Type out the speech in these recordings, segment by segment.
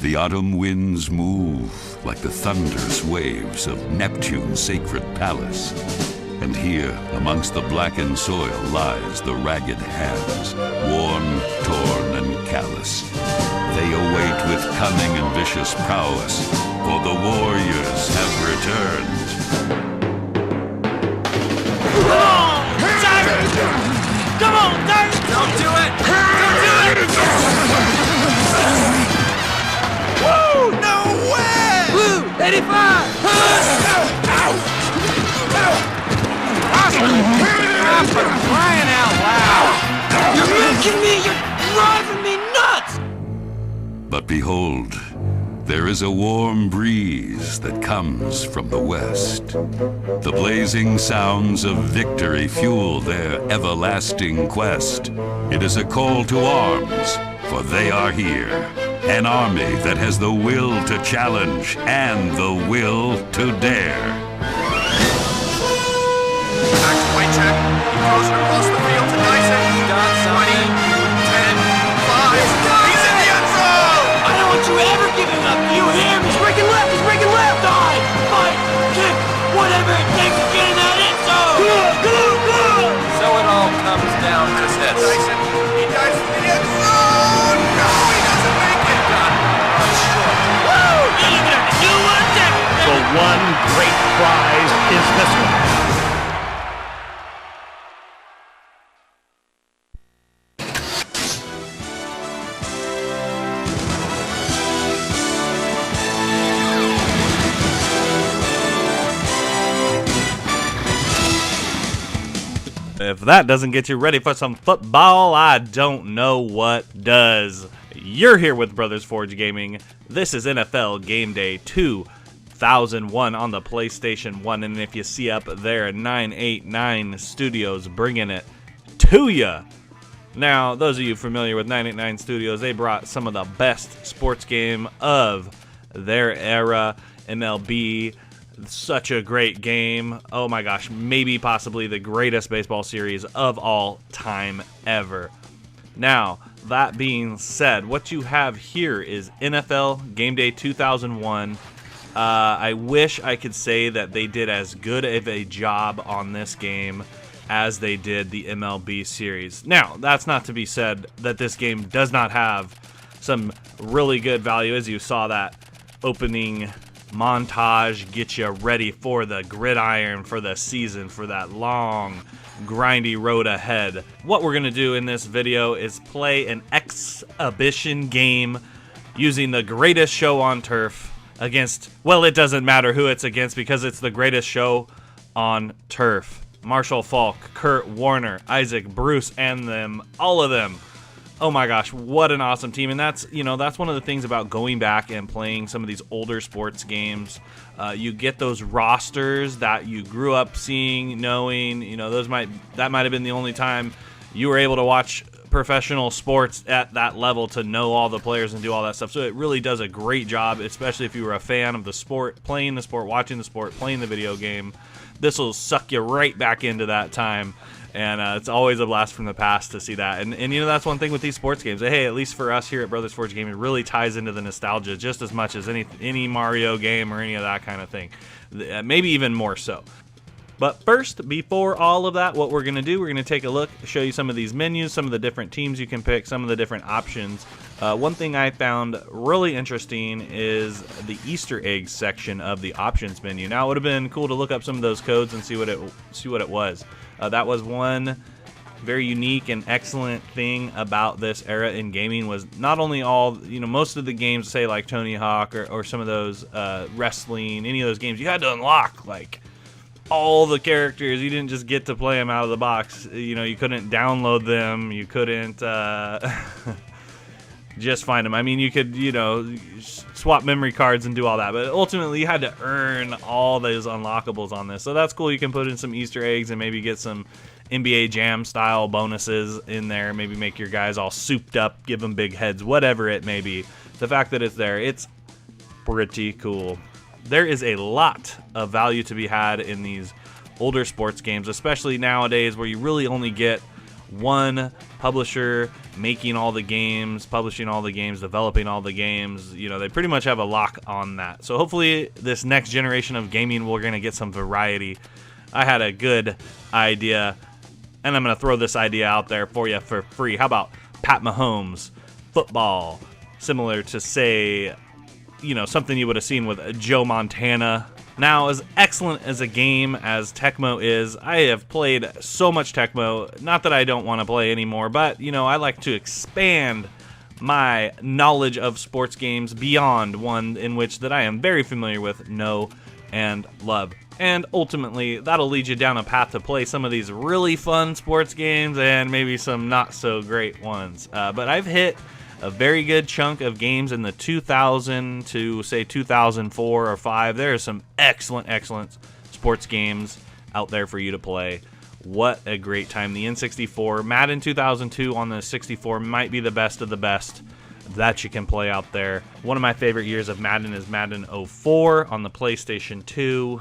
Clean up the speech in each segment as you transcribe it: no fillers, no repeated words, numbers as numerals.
The autumn winds move like the thunderous waves of Neptune's sacred palace. And here, amongst the blackened soil, lies the ragged hands, worn, torn, and callous. They await with cunning and vicious prowess, for the warriors have returned. Come on, Tiger! Come on, Tiger! Don't do it! Don't do it! Woo! No way! Woo! 85! For crying out loud! You're making me! You're driving me nuts! But behold, there is a warm breeze that comes from the west. The blazing sounds of victory fuel their everlasting quest. It is a call to arms, for they are here. An army that has the will to challenge and the will to dare. Point check. Closer across the field to Dyson. 20, 10, 5. He's in the end zone! I don't want you ever giving up. You hear me? He's breaking left. He's breaking left. Dive, fight, kick, whatever it takes to get in that end zone. Go! So it all comes down to this. Dyson, he dives for the end zone! No, he doesn't make it! Woo! You're looking at the new one, The one great prize is this one. If that doesn't get you ready for some football, I don't know what does. You're here with Brothers Forge Gaming. This is NFL Game Day 2001 on the PlayStation 1. And if you see up there, 989 Studios bringing it to you. Now, those of you familiar with 989 Studios, they brought some of the best sports game of their era, MLB. Such a great game. Oh my gosh, maybe possibly the greatest baseball series of all time ever. Now, that being said, what you have here is NFL Game Day 2001. I wish I could say that they did as good of a job on this game as they did the MLB series. Now, that's not to be said that this game does not have some really good value, as you saw that opening montage get you ready for the gridiron, for the season, for that long grindy road ahead. What we're gonna do in this video is play an exhibition game using the greatest show on turf against, well, it doesn't matter who it's against because it's the greatest show on turf. Marshall Faulk, Kurt Warner, Isaac Bruce, and them, all of them. Oh my gosh, what an awesome team. And that's, that's one of the things about going back and playing some of these older sports games. You get those rosters that you grew up seeing, knowing, that might have been the only time you were able to watch professional sports at that level, to know all the players and do all that stuff. So it really does a great job, especially if you were a fan of the sport, playing the sport, watching the sport, playing the video game. This will suck you right back into that time. And it's always a blast from the past to see that. And that's one thing with these sports games. Hey, at least for us here at Brothers Forge Gaming, it really ties into the nostalgia just as much as any Mario game or any of that kind of thing. Maybe even more so. But first, before all of that, what we're going to do, we're going to take a look, show you some of these menus, some of the different teams you can pick, some of the different options. One thing I found really interesting is the Easter eggs section of the options menu. Now, it would have been cool to look up some of those codes and see what it was. That was one very unique and excellent thing about this era in gaming, was not only most of the games, say like Tony Hawk or some of those wrestling, any of those games, you had to unlock like all the characters. You didn't just get to play them out of the box. You couldn't download them. You couldn't just find them. I mean, you could, swap memory cards and do all that, but ultimately you had to earn all those unlockables on this. So that's cool. You can put in some Easter eggs and maybe get some NBA Jam style bonuses in there. Maybe make your guys all souped up, give them big heads, whatever it may be. The fact that it's there, it's pretty cool. There is a lot of value to be had in these older sports games, especially nowadays where you really only get one publisher making all the games, publishing all the games, developing all the games. You know, they pretty much have a lock on that. So hopefully this next generation of gaming, we're going to get some variety. I had a good idea, and I'm going to throw this idea out there for you for free. How about Pat Mahomes football? Similar to, say, you know, something you would have seen with Joe Montana. Now, as excellent as a game as Tecmo is, I have played so much Tecmo. Not that I don't want to play anymore, but, you know, I like to expand my knowledge of sports games beyond one in which that I am very familiar with, know, and love. And ultimately, that'll lead you down a path to play some of these really fun sports games and maybe some not so great ones. But I've hit a very good chunk of games in the 2000 to, say, 2004 or 5. There are some excellent sports games out there for you to play. What a great time. The N64, Madden 2002 on the 64 might be the best of the best that you can play out there. One of my favorite years of Madden is Madden 04 on the PlayStation 2.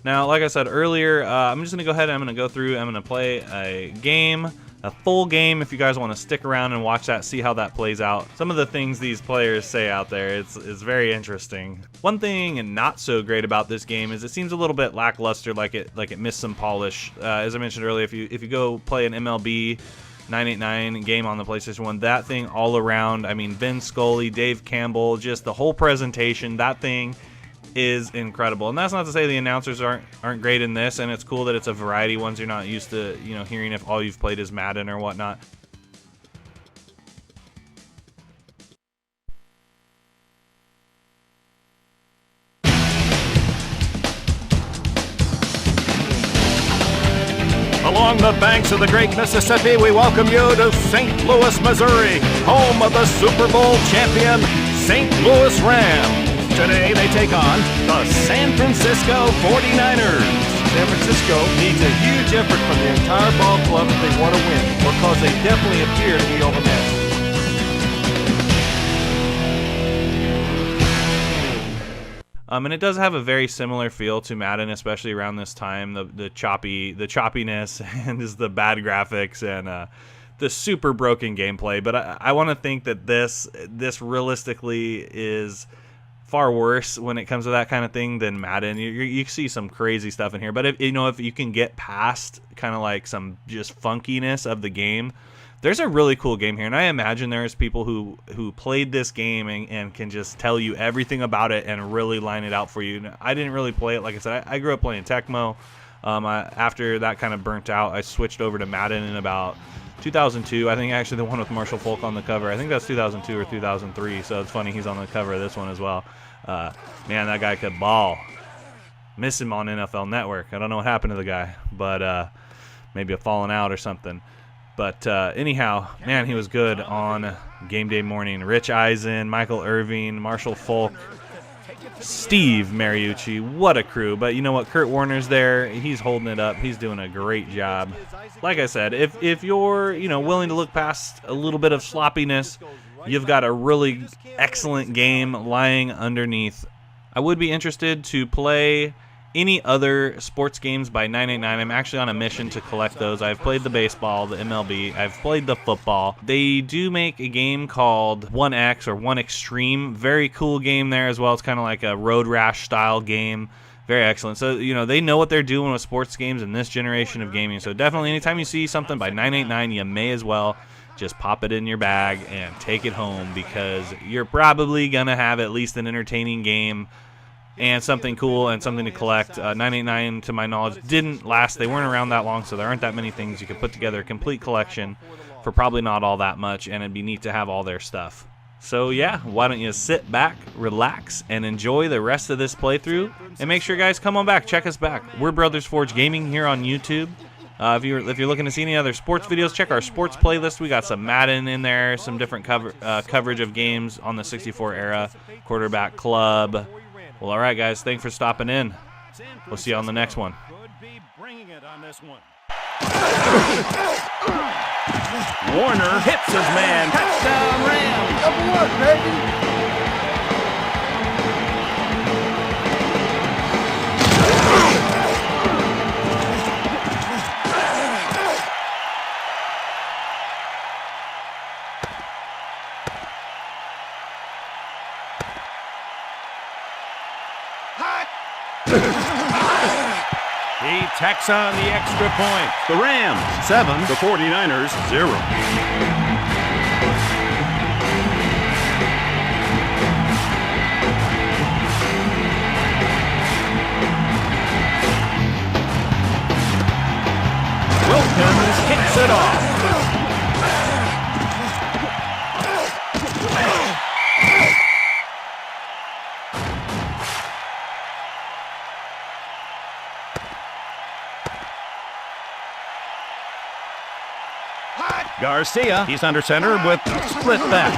Now, like I said earlier, I'm just going to go ahead and I'm going to go through, I'm going to play a game, a full game, if you guys want to stick around and watch that, see how that plays out. Some of the things these players say out there, it's very interesting. One thing and not so great about this game is it seems a little bit lackluster, like it missed some polish. As I mentioned earlier, if you go play an MLB 989 game on the PlayStation 1, that thing all around, I mean, Vin Scully, Dave Campbell, just the whole presentation, that thing is incredible. And that's not to say the announcers aren't great in this, and it's cool that it's a variety, ones you're not used to, you know, hearing if all you've played is Madden or whatnot. Along the banks of the great Mississippi, we welcome you to St. Louis, Missouri, home of the Super Bowl champion St. Louis Rams. Today they take on the San Francisco 49ers. San Francisco needs a huge effort from the entire ball club if they want to win, because they definitely appear to be overmatched. And it does have a very similar feel to Madden, especially around this time. The choppiness and just the bad graphics and the super broken gameplay. But I want to think that this realistically is far worse when it comes to that kind of thing than Madden. You see some crazy stuff in here, but if you can get past kind of like some just funkiness of the game, there's a really cool game here. And I imagine there's people who played this game and can just tell you everything about it and really line it out for you. I didn't really play it. Like I said, I grew up playing Tecmo. After that kind of burnt out, I switched over to Madden in about 2002. I think actually the one with Marshall Falk on the cover. I think that's 2002 or 2003. So it's funny he's on the cover of this one as well. Man, that guy could ball. Miss him on NFL Network. I don't know what happened to the guy, but maybe a falling out or something. But anyhow, man, he was good on game day morning. Rich Eisen, Michael Irving, Marshall Falk, Steve Mariucci, what a crew. But you know what? Kurt Warner's there. He's holding it up. He's doing a great job. Like I said, if you're willing to look past a little bit of sloppiness, you've got a really excellent game lying underneath. I would be interested to play any other sports games by 989. I'm actually on a mission to collect those. I've played the baseball, the MLB. I've played the football. They do make a game called 1X or 1 Extreme. Very cool game there as well. It's kind of like a Road Rash style game. Very excellent. So, they know what they're doing with sports games in this generation of gaming. So definitely anytime you see something by 989, you may as well just pop it in your bag and take it home, because you're probably going to have at least an entertaining game and something cool and something to collect. 989, to my knowledge, didn't last. They weren't around that long, so there aren't that many things. You could put together a complete collection for probably not all that much, and it'd be neat to have all their stuff. So yeah, why don't you sit back, relax, and enjoy the rest of this playthrough. And make sure, guys, come on back, check us back. We're Brothers Forge Gaming here on YouTube. If you're looking to see any other sports videos, check our sports playlist. We got some Madden in there, some different coverage of games on the 64 era, Quarterback Club. Well, all right, guys, thanks for stopping in. We'll see you on the next one. Warner hits his man. Touchdown, Rams. Number 1, baby. He tacks on the extra point. The Rams 7, the 49ers 0. Wilkins kicks it off. Garcia, he's under center with split back.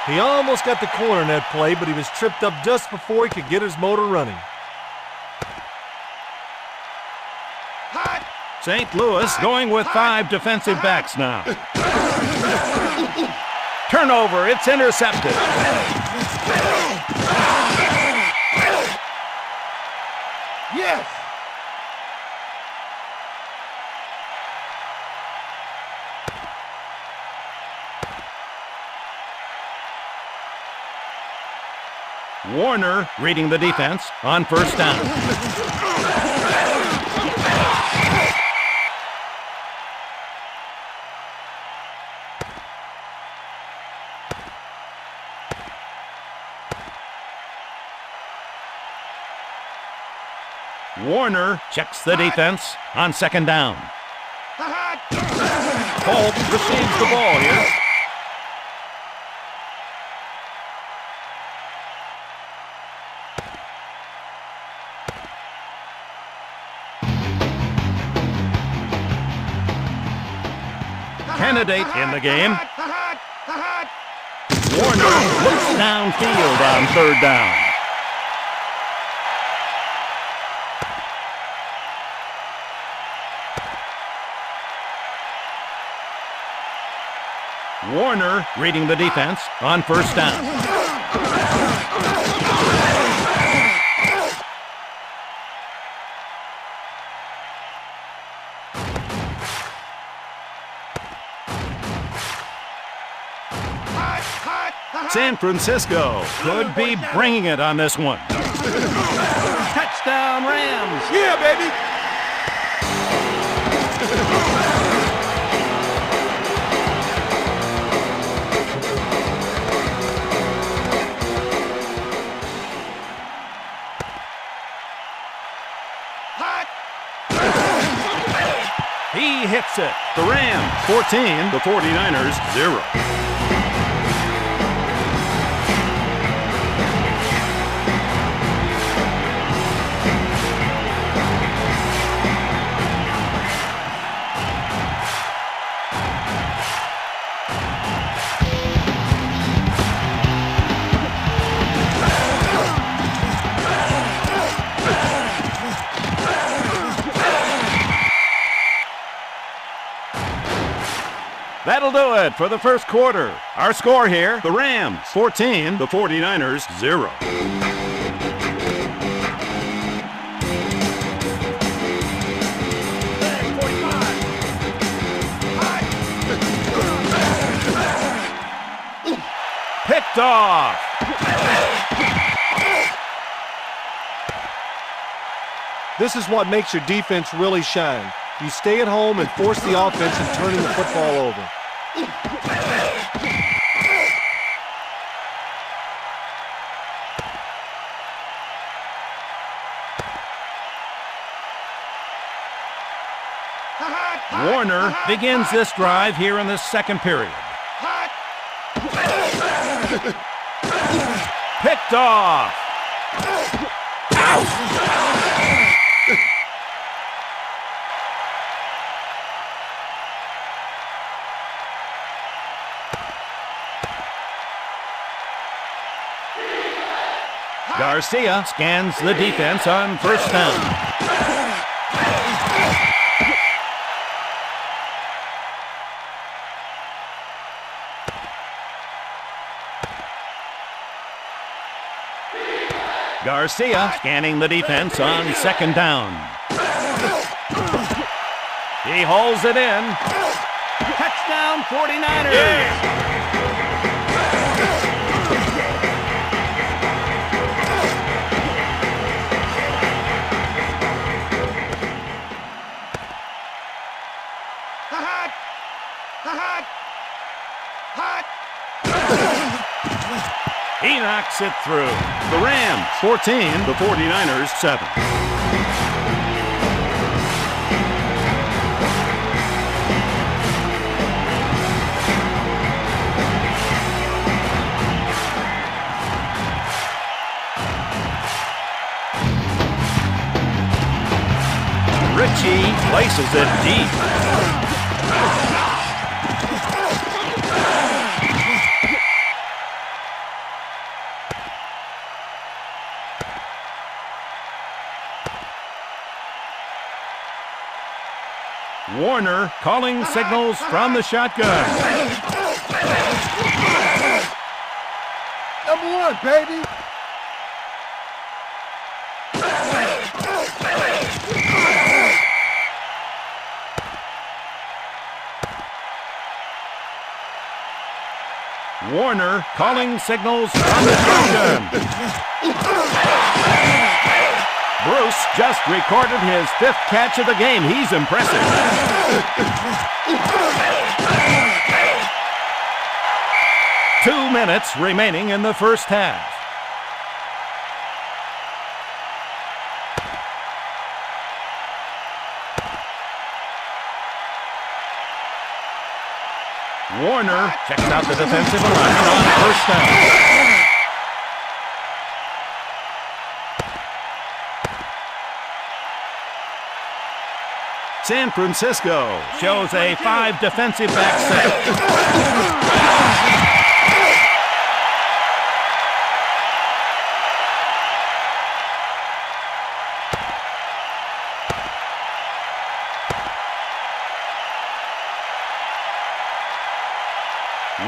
He almost got the corner in that play, but he was tripped up just before he could get his motor running. St. Louis going with 5 defensive backs now. Turnover, it's intercepted. Yes! Warner reading the defense on first down. Warner checks the defense on second down. Holt receives the ball here. Candidate in the game. Warner looks downfield on third down. Warner reading the defense on first down. San Francisco could be bringing it on this one. Touchdown Rams! Yeah, baby! He hits it. The Rams 14, the 49ers 0. That'll do it for the first quarter. Our score here, the Rams 14, the 49ers 0. Picked off. This is what makes your defense really shine. You stay at home and force the offense in turning the football over. Warner begins this drive here in the second period. Picked off. Garcia scans the defense on first down. Garcia scanning the defense on second down. He hauls it in. Touchdown 49ers! Yeah. knocks it through. The Rams 14, the 49ers 7. Ritchie places it deep. Warner calling signals from the shotgun. Number 1, baby. Warner calling signals from the shotgun. Bruce just recorded his 5th catch of the game. He's impressive. Two minutes remaining in the first half. Warner checks out the defensive alignment on first down. San Francisco shows a 5 defensive back set.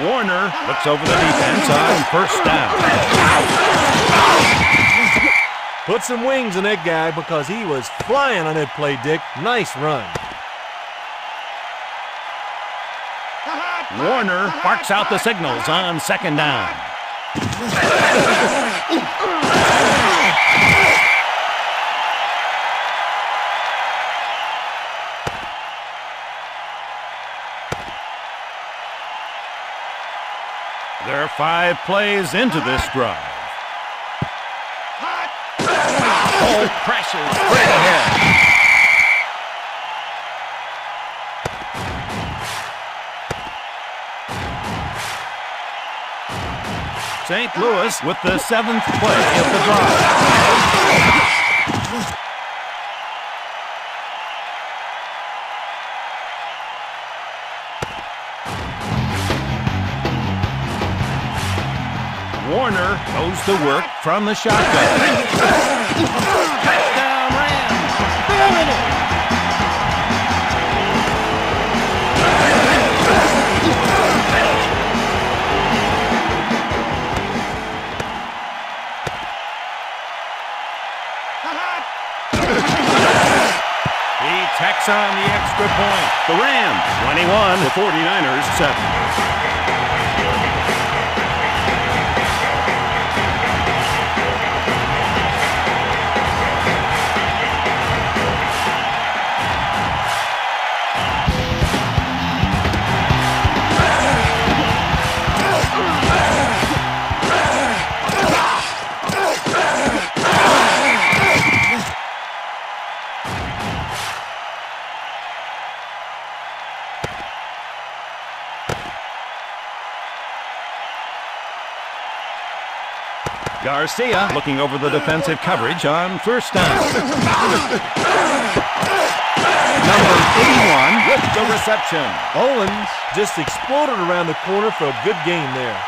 Warner looks over the defense on first down. Put some wings in that guy because he was flying on that play, Dick. Nice run. Warner barks out the signals on second down. There are 5 plays into this drive. Ball crashes straight ahead. St. Louis with the 7th play of the drive. Warner goes to work from the shotgun. Touchdown Rams! Doing it! He tacks on the extra point. The Rams 21, the 49ers 7. Garcia looking over the defensive coverage on first down. Number 81 with the reception. Owens just exploded around the corner for a good game there.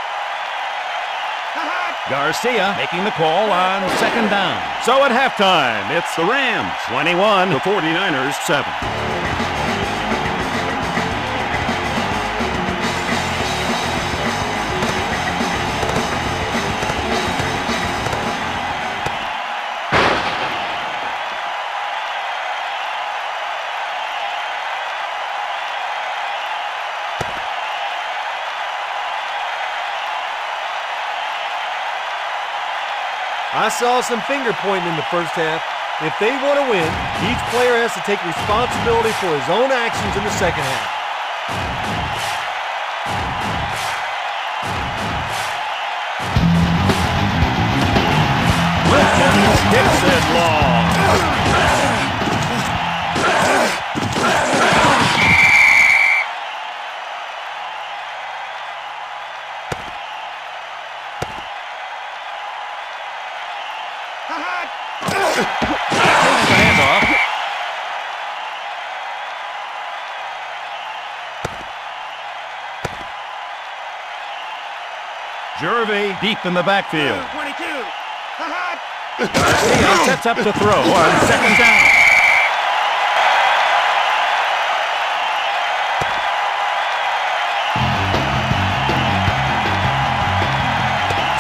Garcia making the call on second down. So at halftime, it's the Rams 21, the 49ers 7. I saw some finger pointing in the first half. If they want to win, each player has to take responsibility for his own actions in the second half. Hits it long. Takes the handoff. Jervy deep in the backfield. 22. Garcia sets up to throw on second down.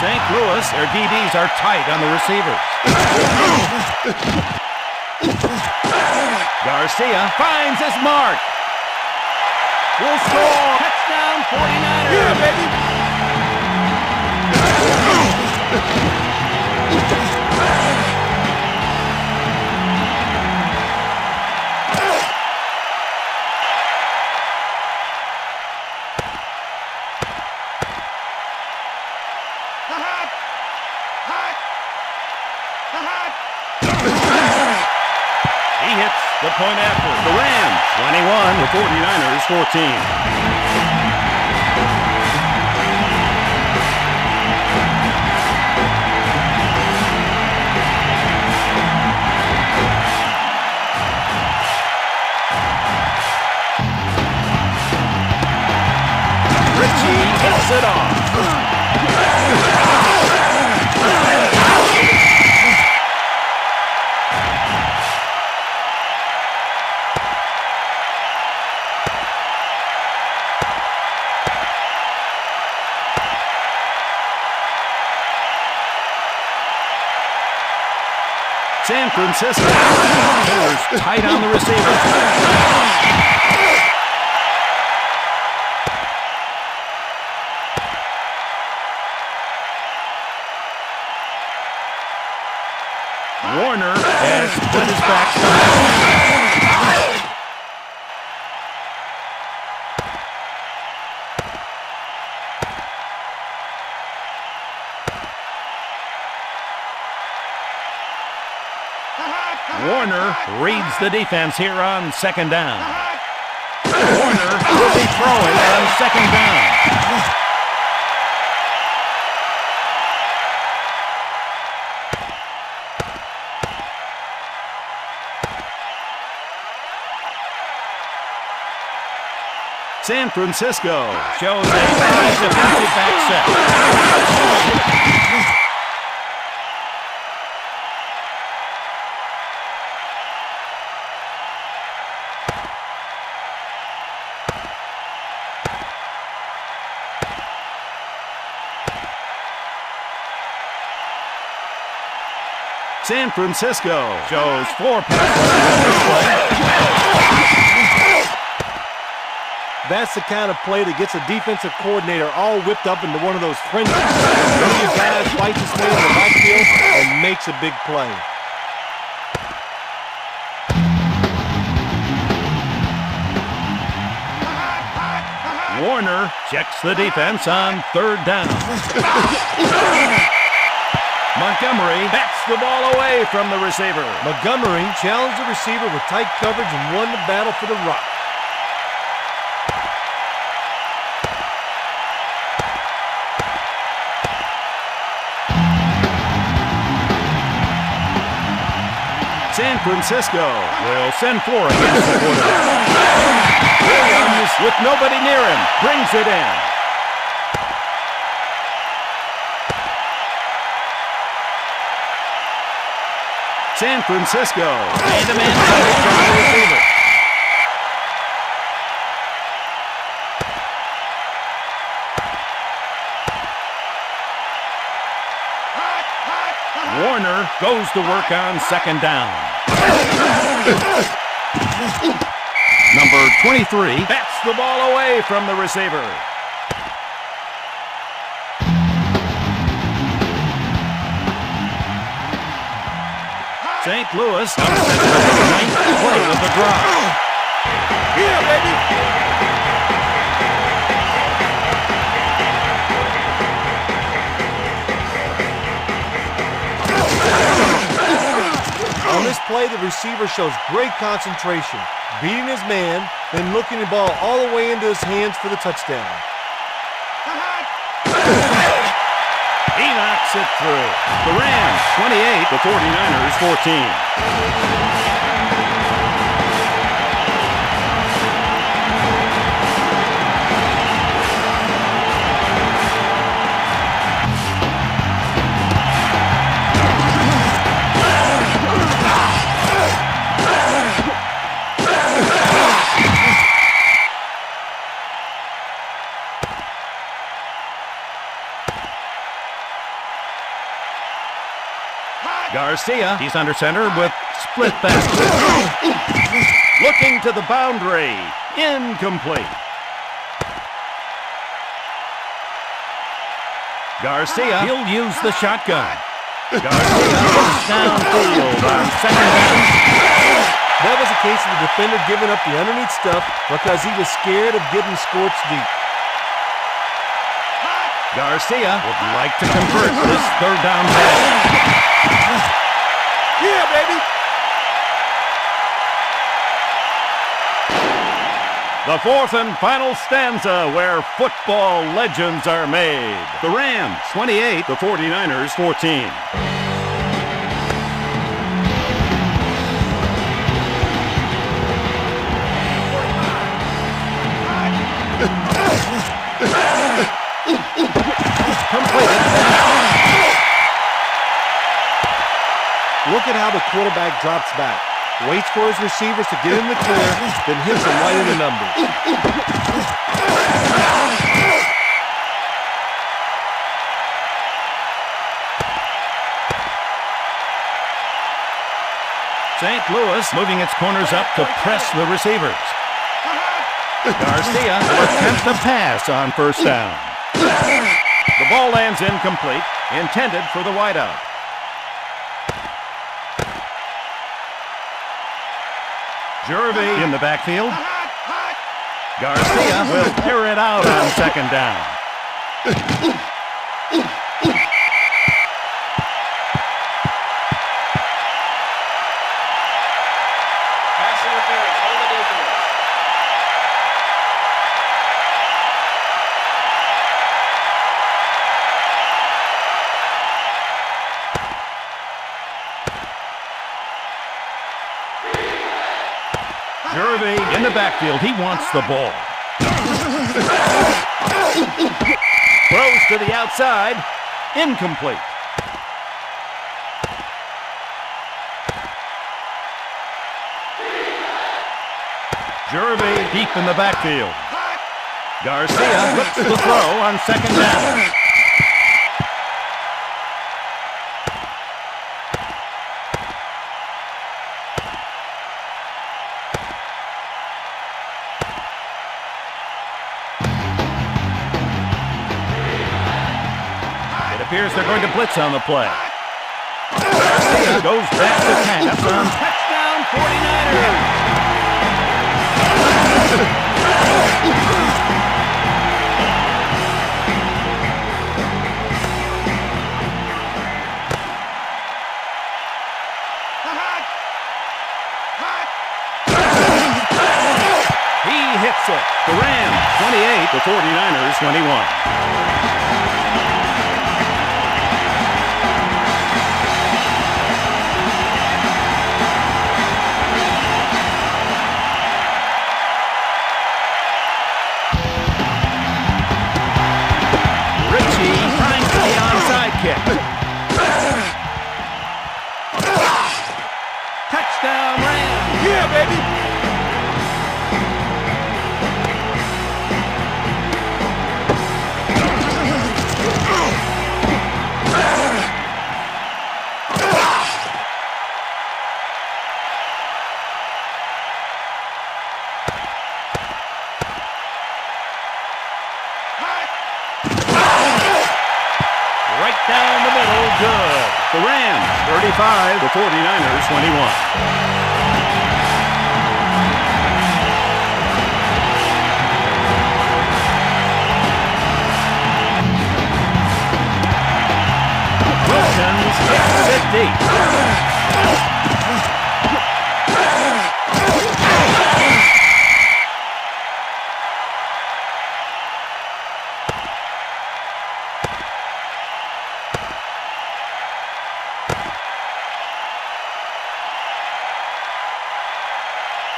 St. Louis, their DBs are tight on the receivers. Garcia finds his mark. Will score. Touchdown 49ers. Yeah, baby. He hits the point after. The Rams 21, the 49ers 14. Richie hits it off. San Francisco. Killers tight on the receiver. Warner has put his back side. Warner reads the defense here on second down. Warner will be throwing on second down. San Francisco shows a nice defensive back set. San Francisco shows 4 passes. That's the kind of play that gets a defensive coordinator all whipped up into one of those frenzies. One of your guys fights his way in the backfield and makes a big play. Warner checks the defense on third down. Montgomery bats the ball away from the receiver. Montgomery challenged the receiver with tight coverage and won the battle for the rock. San Francisco will send 4 against the quarterback. Williams, with nobody near him, brings it in. San Francisco, man-to-man coverage on the receiver. Warner goes to work on second down. Number 23 bats the ball away from the receiver. St. Louis upsets the ninth play of the drive. Yeah, baby. play, the receiver shows great concentration, beating his man, then looking the ball all the way into his hands for the touchdown. He knocks it through. The Rams 28, the 49ers 14. Garcia, he's under center with split basket. Looking to the boundary. Incomplete. Garcia, he'll use the shotgun. Garcia goes downfield on second down. That was a case of the defender giving up the underneath stuff because he was scared of getting scorched deep. Garcia would like to convert this third down pass. Yeah, baby! The fourth and final stanza where football legends are made. The Rams 28, the 49ers 14. Look at how the quarterback drops back. Waits for his receivers to get in the clear, then hits them right in the numbers. St. Louis moving its corners up to press the receivers. Garcia will attempt a pass on first down. The ball lands incomplete, intended for the wideout. Jervy in the backfield. Garcia will tear it out on second down. Pass interference. Hold it open. Jervy in the backfield. He wants the ball. Throws to the outside. Incomplete. Jervy deep in the backfield. Garcia looks the throw on second down. It appears they're going to blitz on the play. Garcia goes back to pass on touchdown 49ers. He hits it. The Rams 28, the 49ers 21. Kick. Touchdown Rams. Yeah, baby! Down the middle, good. The Rams 35, the 49ers 21. Wilkins hits it deep.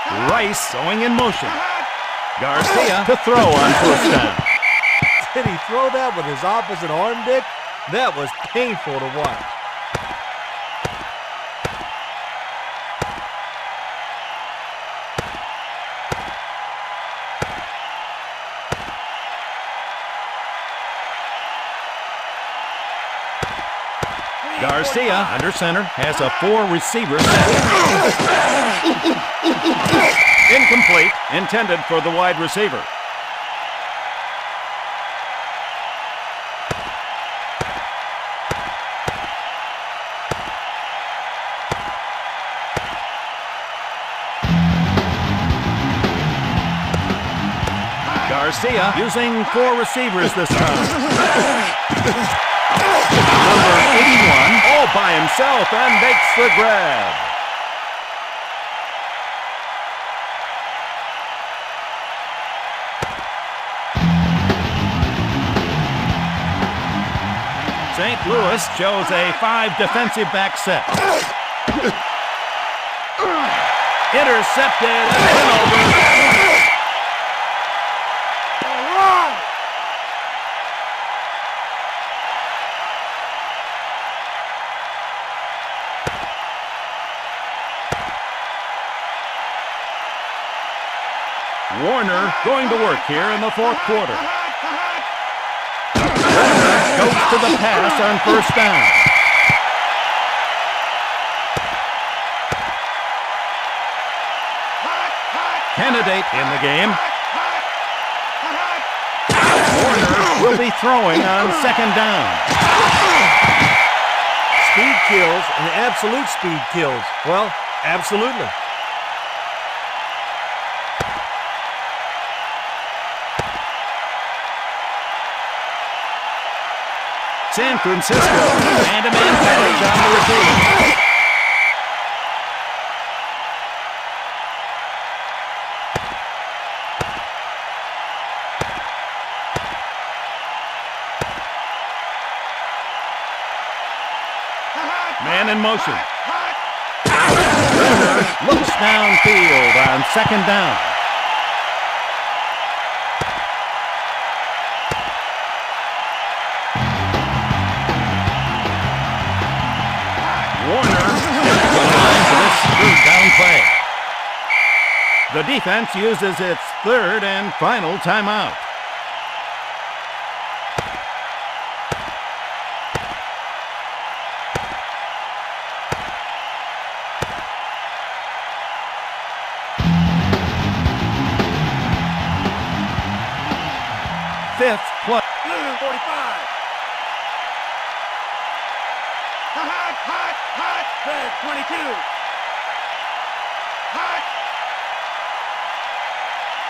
Rice going in motion. Garcia to throw on first down. Did he throw that with his opposite arm, Dick? That was painful to watch. Garcia, under center, has a 4-receiver set. Incomplete, intended for the wide receiver. Garcia using 4 receivers this time. Number 81, all by himself, and makes the grab. St. Louis chose a 5 defensive back set. Intercepted and turnover. Warner going to work here in the 4th quarter. Warner goes to the pass on first down. Candidate in the game. Warner will be throwing on second down. Speed kills and absolute speed kills. Well, absolutely. San Francisco, man-to-man coverage on the receiver. Man in motion. Warner looks downfield on second down. Down play. The defense uses its 3rd and final timeout. Fifth play. 45. Hot. Red 22. Hot.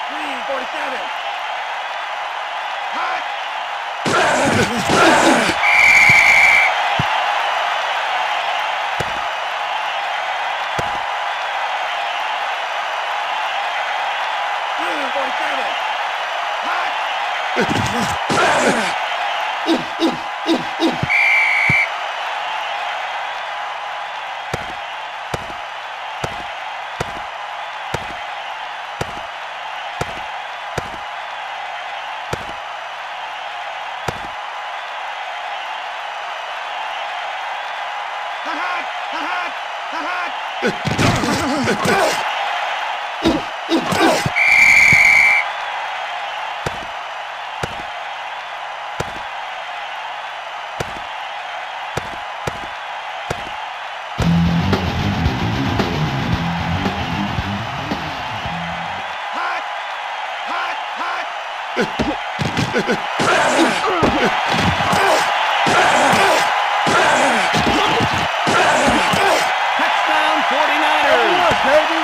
Green 47. Hot. Blue 47. Hot. Touchdown 49ers, baby!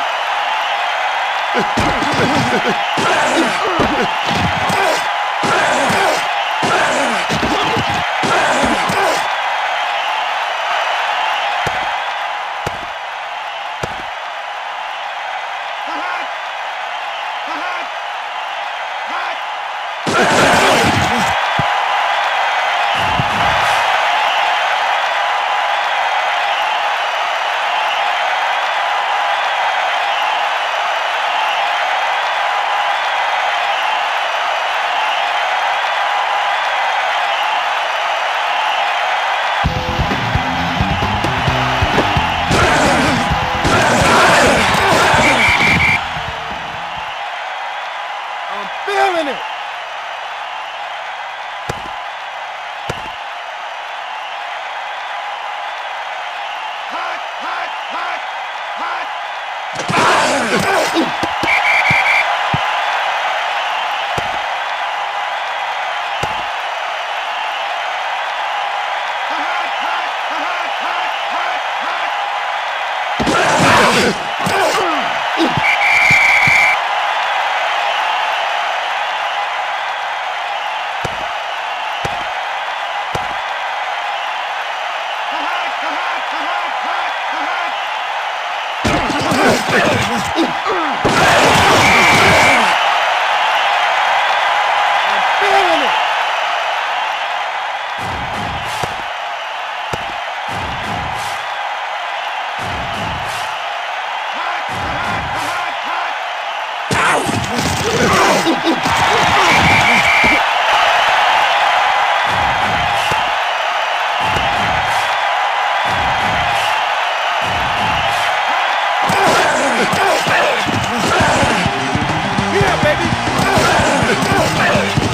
Yeah, baby!